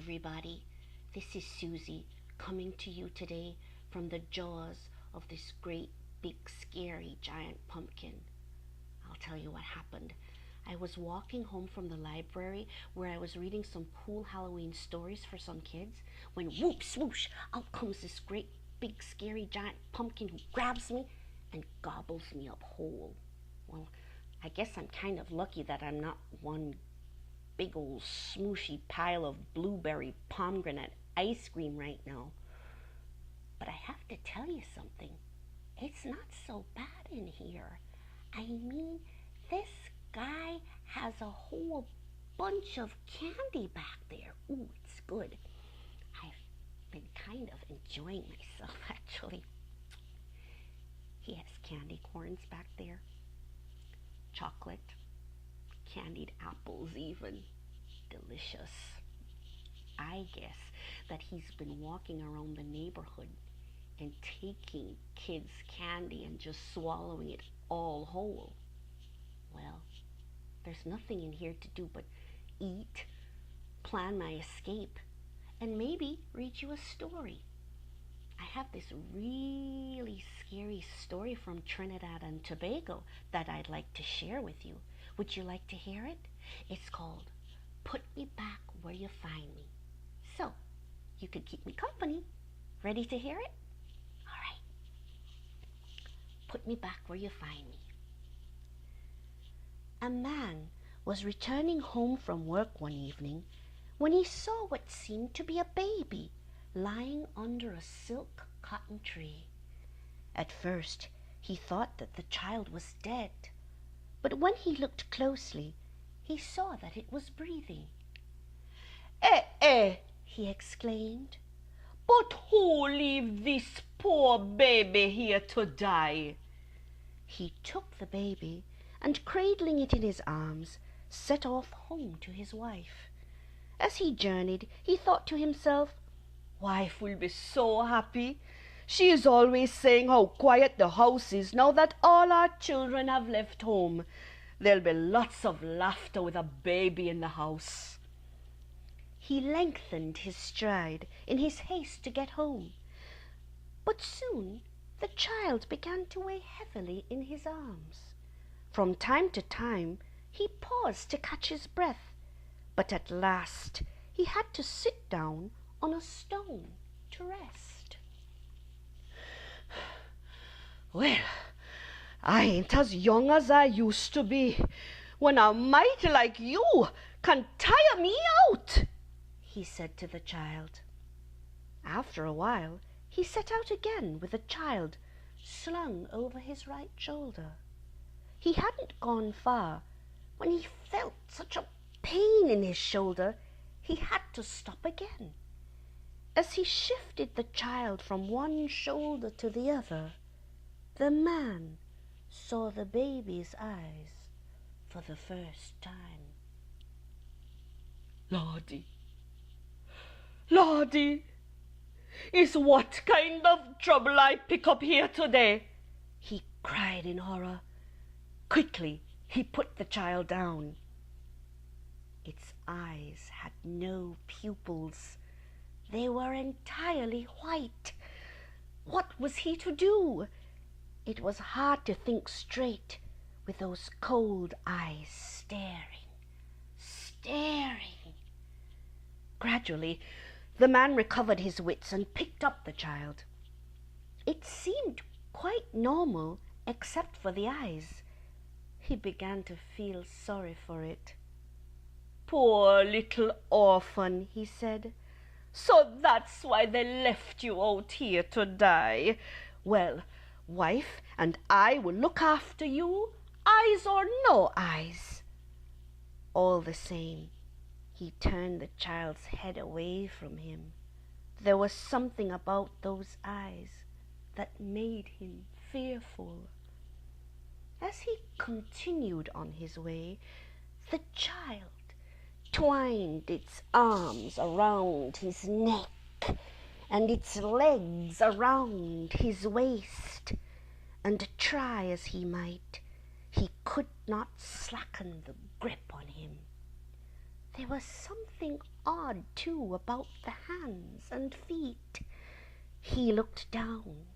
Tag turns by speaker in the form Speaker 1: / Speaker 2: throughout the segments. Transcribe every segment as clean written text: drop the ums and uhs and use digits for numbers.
Speaker 1: everybody. This is Susie coming to you today from the jaws of this great, big, scary, giant pumpkin. I'll tell you what happened. I was walking home from the library where I was reading some cool Halloween stories for some kids when whoop swoosh, out comes this great, big, scary, giant pumpkin who grabs me and gobbles me up whole. Well, I guess I'm kind of lucky that I'm not one big old smooshy pile of blueberry pomegranate ice cream right now. But I have to tell you something. It's not so bad in here. I mean, this guy has a whole bunch of candy back there. Ooh, it's good. I've been kind of enjoying myself, actually. He has candy corns back there, chocolate, candied apples even. Delicious. I guess that he's been walking around the neighborhood and taking kids' candy and just swallowing it all whole. Well, there's nothing in here to do but eat, plan my escape, and maybe read you a story. I have this really scary story from Trinidad and Tobago that I'd like to share with you. Would you like to hear it? It's called Put Me Back Where You Find Me. So, you could keep me company. Ready to hear it? All right. Put me back where you find me. A man was returning home from work one evening when he saw what seemed to be a baby lying under a silk cotton tree. At first, he thought that the child was dead, but when he looked closely, he saw that it was breathing. He exclaimed. "But who leave this poor baby here to die?" He took the baby and, cradling it in his arms, set off home to his wife. As he journeyed, he thought to himself, "Wife will be so happy. She is always saying how quiet the house is now that all our children have left home. There'll be lots of laughter with a baby in the house." He lengthened his stride in his haste to get home, but soon the child began to weigh heavily in his arms. From time to time he paused to catch his breath, but at last he had to sit down on a stone to rest. "Well, I ain't as young as I used to be when a mite like you can tire me out," he said to the child. After a while, he set out again with the child slung over his right shoulder. He hadn't gone far when he felt such a pain in his shoulder he had to stop again. As he shifted the child from one shoulder to the other, the man saw the baby's eyes for the first time. Lordy, is what kind of trouble I pick up here today?" he cried in horror. Quickly, he put the child down. Its eyes had no pupils. They were entirely white. What was he to do? It was hard to think straight with those cold eyes staring. Gradually, the man recovered his wits and picked up the child. It seemed quite normal except for the eyes. He began to feel sorry for it. "Poor little orphan," he said. "So that's why they left you out here to die. Well, wife and I will look after you, eyes or no eyes." All the same, he turned the child's head away from him. There was something about those eyes that made him fearful. As he continued on his way, the child twined its arms around his neck and its legs around his waist, and try as he might, he could not slacken the grip on him. There was something odd, too, about the hands and feet. He looked down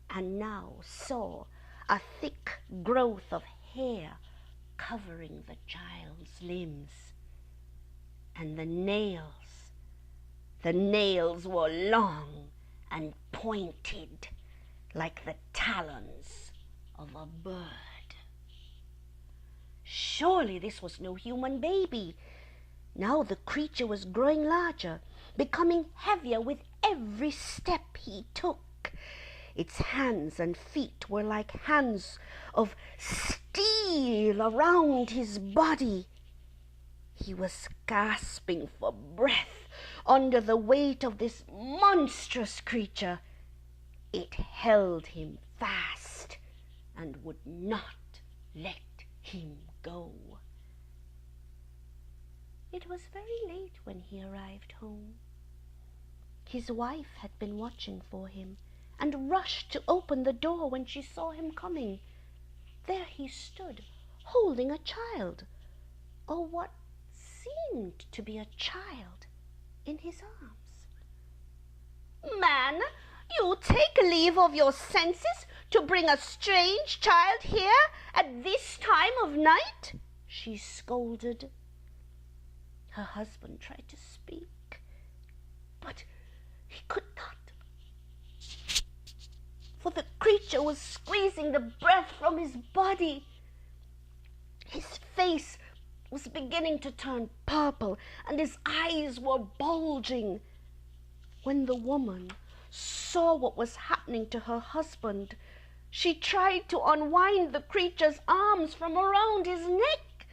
Speaker 1: and now saw a thick growth of hair covering the child's limbs. And the nails were long and pointed like the talons of a bird. Surely this was no human baby. Now the creature was growing larger, becoming heavier with every step he took. Its hands and feet were like hands of steel around his body. He was gasping for breath under the weight of this monstrous creature. It held him fast and would not let him go. It was very late when he arrived home. His wife had been watching for him and rushed to open the door when she saw him coming. There he stood, holding a child, or what seemed to be a child, in his arms. "Man, you take leave of your senses to bring a strange child here at this time of night?" she scolded. Her husband tried to speak, but he could not, for the creature was squeezing the breath from his body. His face was beginning to turn purple, and his eyes were bulging. When the woman saw what was happening to her husband, she tried to unwind the creature's arms from around his neck,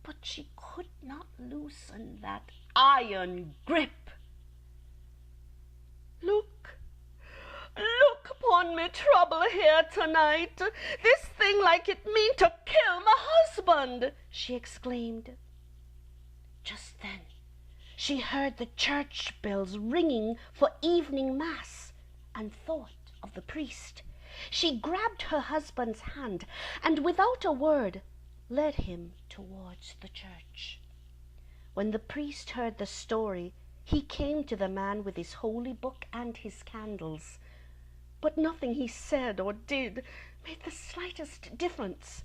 Speaker 1: but she could not loosen that iron grip. Look upon me trouble here tonight. This thing like it mean to kill my husband," she exclaimed. Just then she heard the church bells ringing for evening mass and thought of the priest. She grabbed her husband's hand and without a word led him towards the church. When the priest heard the story, he came to the man with his holy book and his candles. But nothing he said or did made the slightest difference.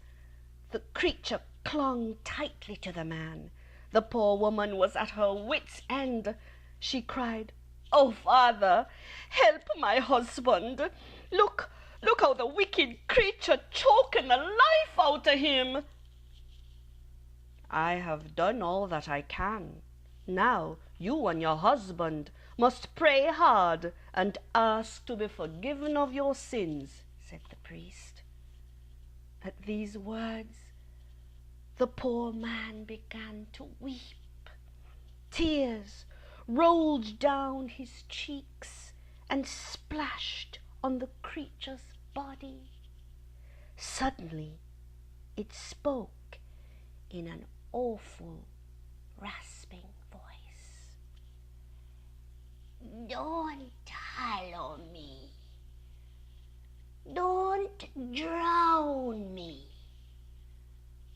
Speaker 1: The creature clung tightly to the man. The poor woman was at her wit's end. She cried, "Oh, Father, help my husband. Look how the wicked creature choking the life out of him." "I have done all that I can. Now you and your husband must pray hard and ask to be forgiven of your sins," said the priest. At these words, the poor man began to weep. Tears rolled down his cheeks and splashed on the creature's body. Suddenly, it spoke in an awful, rasping voice. "Don't hollow me. Don't drown me.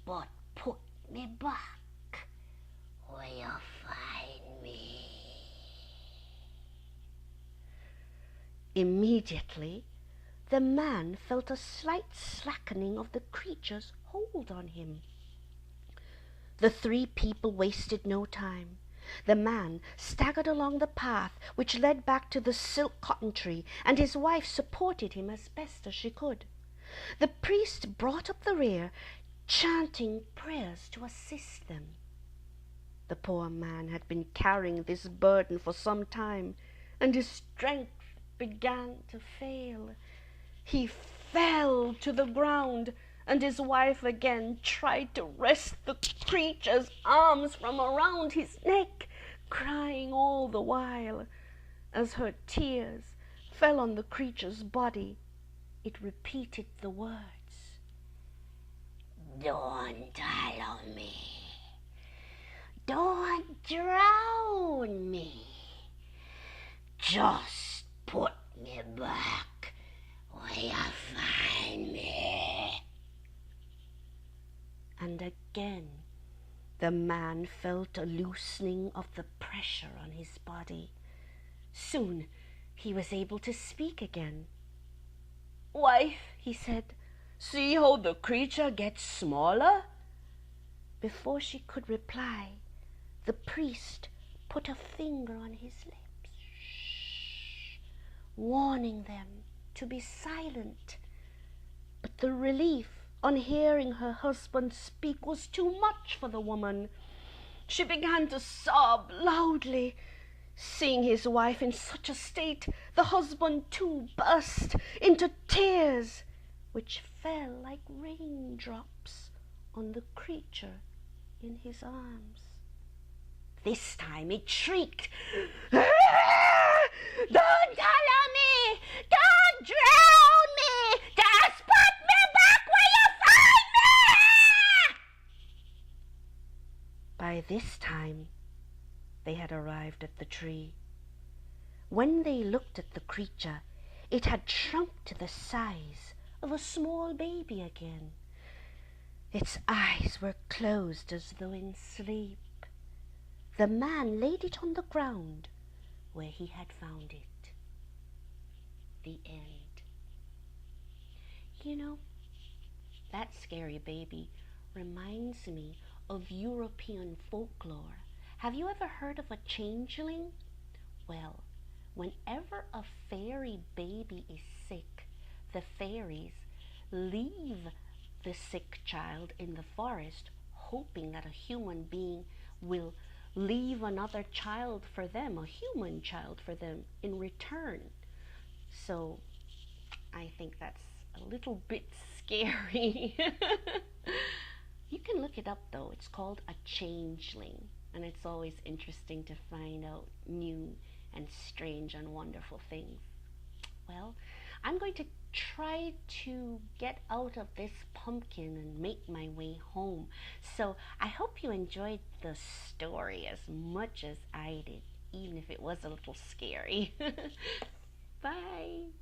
Speaker 1: But put me back where you find me." Immediately, the man felt a slight slackening of the creature's hold on him. The three people wasted no time. The man staggered along the path which led back to the silk cotton tree, and his wife supported him as best as she could. The priest brought up the rear, chanting prayers to assist them. The poor man had been carrying this burden for some time, and his strength began to fail. He fell to the ground, and his wife again tried to wrest the creature's arms from around his neck, crying all the while. As her tears fell on the creature's body, it repeated the words, "Don't hollow me. Don't drown me. Just put me back where you find me." And again The man felt a loosening of the pressure on his body. Soon he was able to speak again. "Wife," he said, "see how the creature gets smaller?" Before she could reply, the priest put a finger on his lips, warning them to be silent. But the relief on hearing her husband speak was too much for the woman. She began to sob loudly. Seeing his wife in such a state, the husband too burst into tears, which fell like raindrops on the creature in his arms. This time it shrieked, "Ah! Don't allow me! Don't drown me! Just put me back where you find me!" By this time, they had arrived at the tree. When they looked at the creature, it had shrunk to the size of a small baby again. Its eyes were closed as though in sleep. The man laid it on the ground where he had found it. The end. You know, that scary baby reminds me of European folklore. Have you ever heard of a changeling? Well, whenever a fairy baby is sick, the fairies leave the sick child in the forest, hoping that a human being will leave another child for them, a human child for them in return. So I think that's a little bit scary. You can look it up though. It's called a changeling, and it's always interesting to find out new and strange and wonderful things. Well, I'm going to try to get out of this pumpkin and make my way home. So I hope you enjoyed the story as much as I did, even if it was a little scary. Bye.